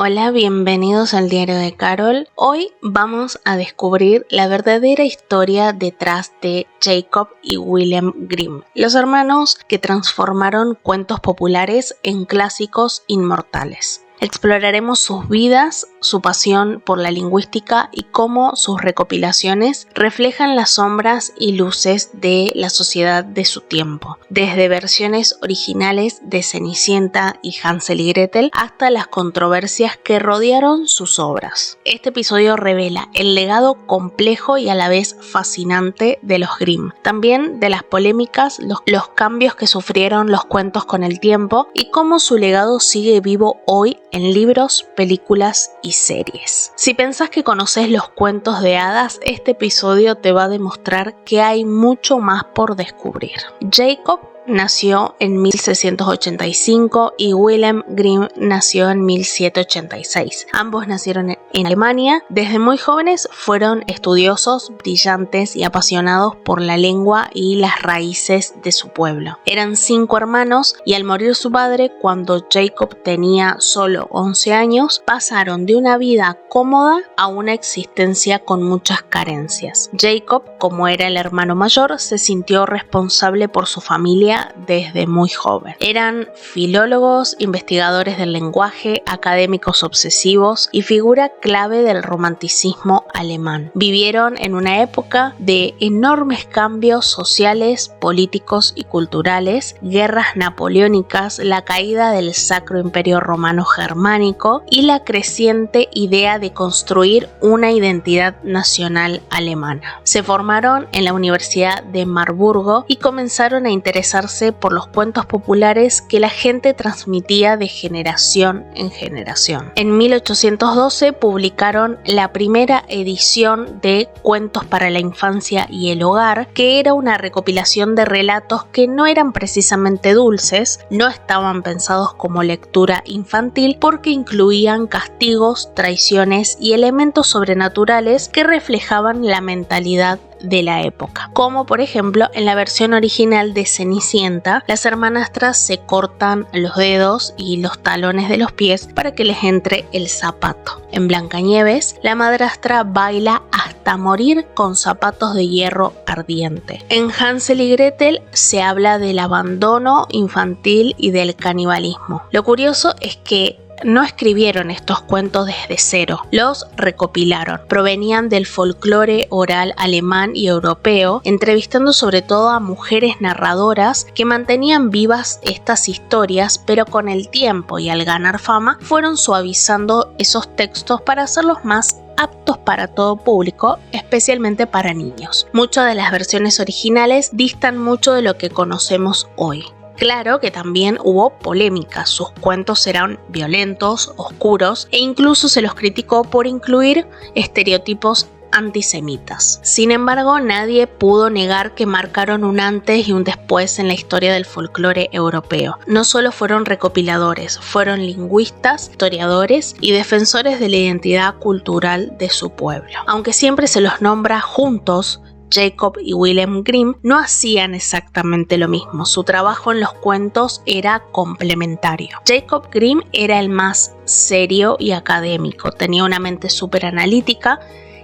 Hola, bienvenidos al Diario de Carol. Hoy vamos a descubrir la verdadera historia detrás de Jacob y William Grimm, los hermanos que transformaron cuentos populares en clásicos inmortales. Exploraremos sus vidas, su pasión por la lingüística y cómo sus recopilaciones reflejan las sombras y luces de la sociedad de su tiempo, desde versiones originales de Cenicienta y Hansel y Gretel hasta las controversias que rodearon sus obras. Este episodio revela el legado complejo y a la vez fascinante de los Grimm, también de las polémicas, los cambios que sufrieron los cuentos con el tiempo y cómo su legado sigue vivo hoy en libros, películas y series. Si pensás que conoces los cuentos de hadas, este episodio te va a demostrar que hay mucho más por descubrir. Jacob nació en 1685 y William Grimm nació en 1786. Ambos nacieron en Alemania. Desde muy jóvenes fueron estudiosos, brillantes y apasionados por la lengua y las raíces de su pueblo. Eran 5 hermanos y al morir su padre, cuando Jacob tenía solo 11 años, pasaron de una vida cómoda a una existencia con muchas carencias. Jacob, como era el hermano mayor, se sintió responsable por su familia desde muy joven. Eran filólogos, investigadores del lenguaje, académicos obsesivos y figura clave del romanticismo alemán. Vivieron en una época de enormes cambios sociales, políticos y culturales, guerras napoleónicas, la caída del Sacro Imperio Romano Germánico y la creciente idea de construir una identidad nacional alemana. Se formaron en la Universidad de Marburgo y comenzaron a interesarse por los cuentos populares que la gente transmitía de generación en generación. En 1812 publicaron la primera edición de Cuentos para la Infancia y el Hogar, que era una recopilación de relatos que no eran precisamente dulces, no estaban pensados como lectura infantil porque incluían castigos, traiciones y elementos sobrenaturales que reflejaban la mentalidad de la época, como por ejemplo en la versión original de Cenicienta, las hermanastras se cortan los dedos y los talones de los pies para que les entre el zapato. En Blancanieves, la madrastra baila hasta morir con zapatos de hierro ardiente. En Hansel y Gretel se habla del abandono infantil y del canibalismo. Lo curioso es que no escribieron estos cuentos desde cero, los recopilaron. Provenían del folclore oral alemán y europeo, entrevistando sobre todo a mujeres narradoras que mantenían vivas estas historias, pero con el tiempo y al ganar fama fueron suavizando esos textos para hacerlos más aptos para todo público, especialmente para niños. Muchas de las versiones originales distan mucho de lo que conocemos hoy. Claro que también hubo polémica, sus cuentos eran violentos, oscuros e incluso se los criticó por incluir estereotipos antisemitas. Sin embargo, nadie pudo negar que marcaron un antes y un después en la historia del folclore europeo. No solo fueron recopiladores, fueron lingüistas, historiadores y defensores de la identidad cultural de su pueblo. Aunque siempre se los nombra juntos, Jacob y William Grimm no hacían exactamente lo mismo. Su trabajo en los cuentos era complementario. Jacob Grimm era el más serio y académico, tenía una mente súper analítica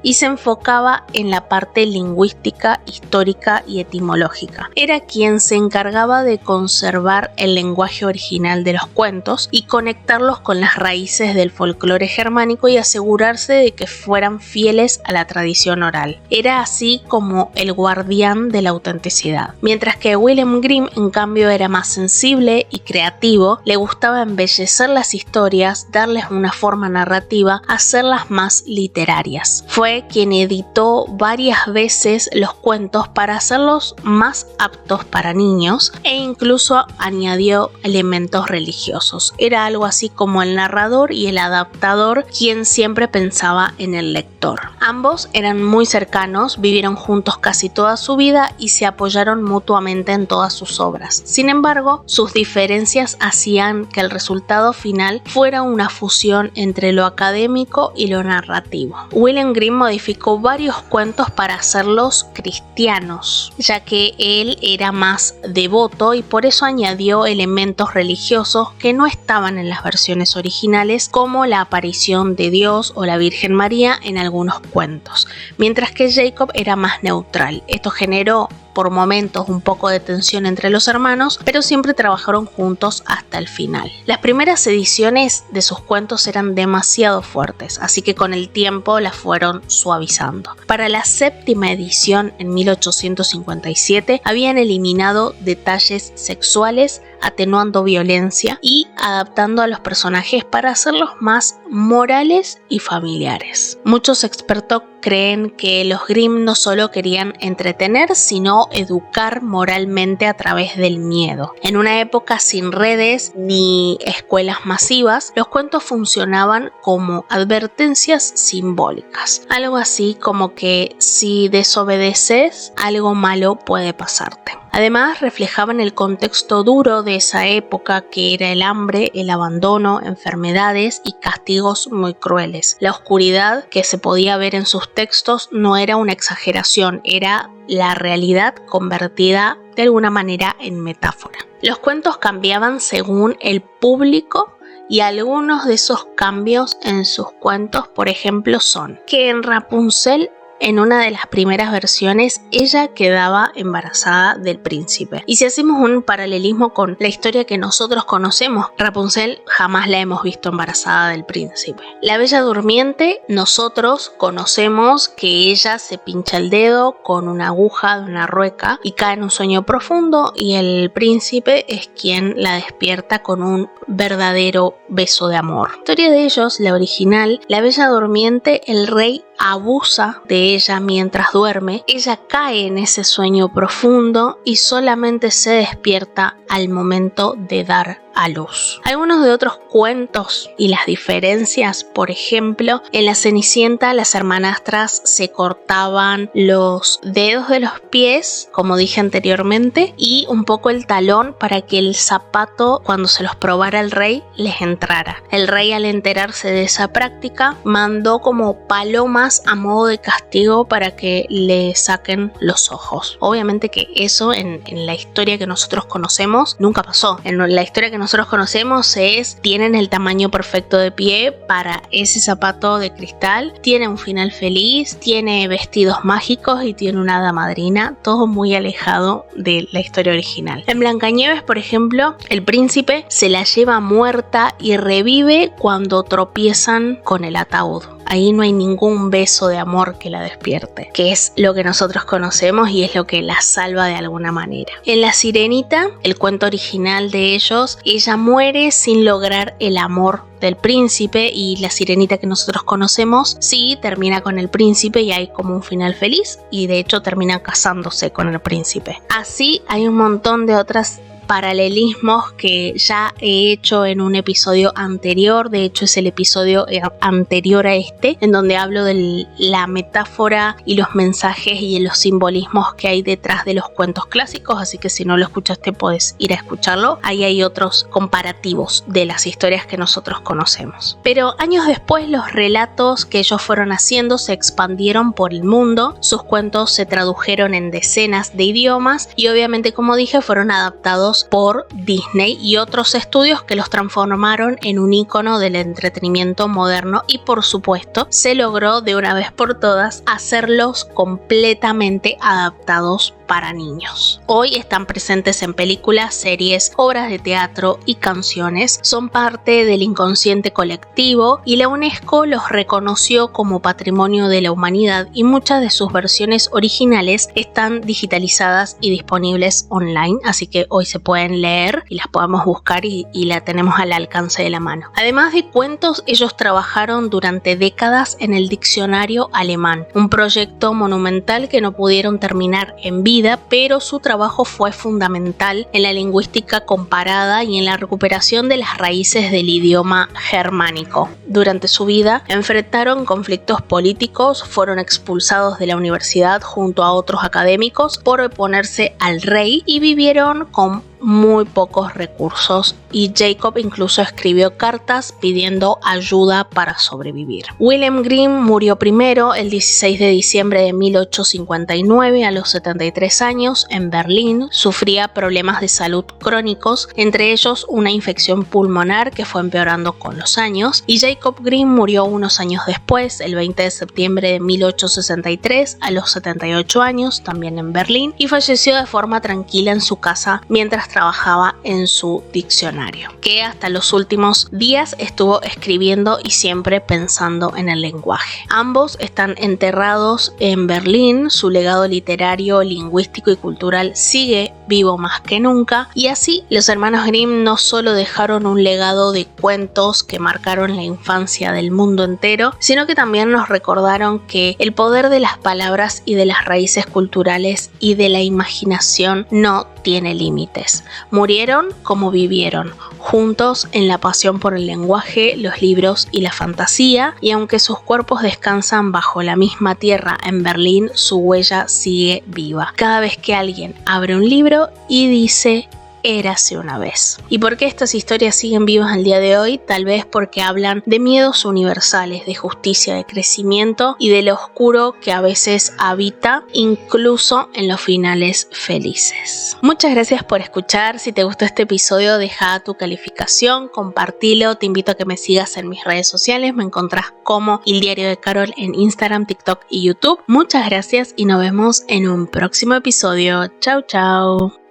y se enfocaba en la parte lingüística, histórica y etimológica. Era quien se encargaba de conservar el lenguaje original de los cuentos y conectarlos con las raíces del folclore germánico y asegurarse de que fueran fieles a la tradición oral. Era así como el guardián de la autenticidad. Mientras que William Grimm, en cambio, era más sensible y creativo, le gustaba embellecer las historias, darles una forma narrativa, hacerlas más literarias. Fue quien editó varias veces los cuentos para hacerlos más aptos para niños e incluso añadió elementos religiosos. Era algo así como el narrador y el adaptador quien siempre pensaba en el lector. Ambos eran muy cercanos, vivieron juntos casi toda su vida y se apoyaron mutuamente en todas sus obras. Sin embargo, sus diferencias hacían que el resultado final fuera una fusión entre lo académico y lo narrativo. William Grimm Grimm modificó varios cuentos para hacerlos cristianos, ya que él era más devoto y por eso añadió elementos religiosos que no estaban en las versiones originales, como la aparición de Dios o la Virgen María en algunos cuentos, mientras que Jacob era más neutral. Esto generó por momentos un poco de tensión entre los hermanos, pero siempre trabajaron juntos hasta el final. Las primeras ediciones de sus cuentos eran demasiado fuertes, así que con el tiempo las fueron suavizando. Para la séptima edición, en 1857, habían eliminado detalles sexuales, atenuando violencia y adaptando a los personajes para hacerlos más morales y familiares. Muchos expertos creen que los Grimm no solo querían entretener, sino educar moralmente a través del miedo. En una época sin redes ni escuelas masivas, los cuentos funcionaban como advertencias simbólicas. Algo así como que si desobedeces, algo malo puede pasarte. Además, reflejaban el contexto duro de esa época, que era el hambre, el abandono, enfermedades y castigos muy crueles. La oscuridad que se podía ver en sus textos no era una exageración, era la realidad convertida de alguna manera en metáfora. Los cuentos cambiaban según el público y algunos de esos cambios en sus cuentos, por ejemplo, son que en Rapunzel, en una de las primeras versiones, ella quedaba embarazada del príncipe. Y si hacemos un paralelismo con la historia que nosotros conocemos, Rapunzel jamás la hemos visto embarazada del príncipe. La Bella Durmiente, nosotros conocemos que ella se pincha el dedo con una aguja de una rueca y cae en un sueño profundo, y el príncipe es quien la despierta con un verdadero beso de amor. La historia de ellos, la original, la Bella Durmiente, el rey abusa de ella mientras duerme, ella cae en ese sueño profundo y solamente se despierta al momento de dar a luz. Algunos de otros cuentos y las diferencias, por ejemplo, en La Cenicienta las hermanastras se cortaban los dedos de los pies, como dije anteriormente, y un poco el talón para que el zapato, cuando se los probara el rey, les entrara. El rey, al enterarse de esa práctica, mandó como palomas a modo de castigo para que le saquen los ojos. Obviamente que eso en la historia que nosotros conocemos nunca pasó. En la historia que nosotros conocemos tienen el tamaño perfecto de pie para ese zapato de cristal, tiene un final feliz, tiene vestidos mágicos y tiene una hada madrina, todo muy alejado de la historia original. En Blancanieves, por ejemplo, el príncipe se la lleva muerta y revive cuando tropiezan con el ataúd. Ahí no hay ningún beso de amor que la despierte, que es lo que nosotros conocemos y es lo que la salva de alguna manera. En La Sirenita, el cuento original de ellos, ella muere sin lograr el amor del príncipe, y la Sirenita que nosotros conocemos sí termina con el príncipe y hay como un final feliz, y de hecho termina casándose con el príncipe. Así hay un montón de otras paralelismos que ya he hecho en un episodio anterior. De hecho es el episodio anterior a este, en donde hablo de la metáfora y los mensajes y los simbolismos que hay detrás de los cuentos clásicos, así que si no lo escuchaste puedes ir a escucharlo. Ahí hay otros comparativos de las historias que nosotros conocemos. Pero años después los relatos que ellos fueron haciendo se expandieron por el mundo, sus cuentos se tradujeron en decenas de idiomas y obviamente, como dije, fueron adaptados por Disney y otros estudios que los transformaron en un ícono del entretenimiento moderno, y por supuesto se logró de una vez por todas hacerlos completamente adaptados para niños. Hoy están presentes en películas, series, obras de teatro y canciones, son parte del inconsciente colectivo y la UNESCO los reconoció como Patrimonio de la Humanidad, y muchas de sus versiones originales están digitalizadas y disponibles online, así que hoy se pueden leer y las podemos buscar y la tenemos al alcance de la mano. Además de cuentos, ellos trabajaron durante décadas en el diccionario alemán, un proyecto monumental que no pudieron terminar en vida, pero su trabajo fue fundamental en la lingüística comparada y en la recuperación de las raíces del idioma germánico. Durante su vida enfrentaron conflictos políticos, fueron expulsados de la universidad junto a otros académicos por oponerse al rey y vivieron con muy pocos recursos y Jacob incluso escribió cartas pidiendo ayuda para sobrevivir. William Grimm murió primero el 16 de diciembre de 1859 a los 73 años en Berlín. Sufría problemas de salud crónicos, entre ellos una infección pulmonar que fue empeorando con los años, y Jacob Grimm murió unos años después, el 20 de septiembre de 1863 a los 78 años, también en Berlín, y falleció de forma tranquila en su casa mientras trabajaba en su diccionario, que hasta los últimos días estuvo escribiendo y siempre pensando en el lenguaje. Ambos están enterrados en Berlín, su legado literario, lingüístico y cultural sigue vivo más que nunca, y así los hermanos Grimm no solo dejaron un legado de cuentos que marcaron la infancia del mundo entero, sino que también nos recordaron que el poder de las palabras y de las raíces culturales y de la imaginación no tiene límites. Murieron como vivieron, juntos en la pasión por el lenguaje, los libros y la fantasía, y aunque sus cuerpos descansan bajo la misma tierra en Berlín, su huella sigue viva. Cada vez que alguien abre un libro y dice érase una vez. ¿Y por qué estas historias siguen vivas al día de hoy? Tal vez porque hablan de miedos universales, de justicia, de crecimiento y de lo oscuro que a veces habita, incluso en los finales felices. Muchas gracias por escuchar. Si te gustó este episodio, deja tu calificación, compartilo. Te invito a que me sigas en mis redes sociales. Me encontrás como El Diario de Carol en Instagram, TikTok y YouTube. Muchas gracias y nos vemos en un próximo episodio. Chau, chau.